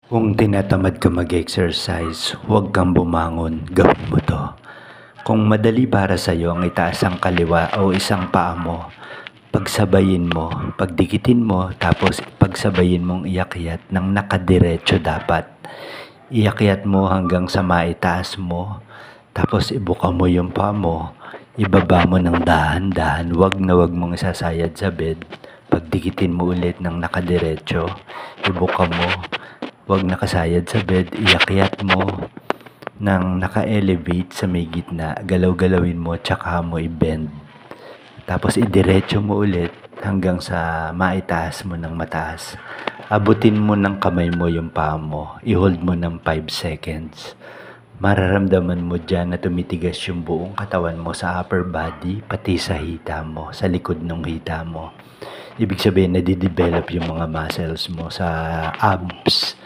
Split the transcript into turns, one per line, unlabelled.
Kung tinatamad ka mag-exercise, huwag kang bumangon, gawin mo to. Kung madali para sa'yo ang itaas ang kaliwa o isang paa mo, pagsabayin mo, pagdikitin mo, tapos pagsabayin mong iakyat ng nakadiretso dapat. Iakyat mo hanggang sa maitaas mo, tapos ibuka mo yung paa mo, ibaba mo ng dahan-dahan, wag mong isasayad sa bed. Pagdikitin mo ulit ng nakadiretso, ibuka mo, wag nakasayad sa bed, iakyat mo ng naka-elevate sa may gitna, galaw-galawin mo, tsaka mo i-bend. Tapos idiretso mo ulit hanggang sa maitaas mo ng mataas. Abutin mo ng kamay mo yung paa mo, i-hold mo ng 5 seconds. Mararamdaman mo dyan na tumitigas yung buong katawan mo sa upper body, pati sa hita mo, sa likod ng hita mo. Ibig sabihin na di-develop yung mga muscles mo sa abs,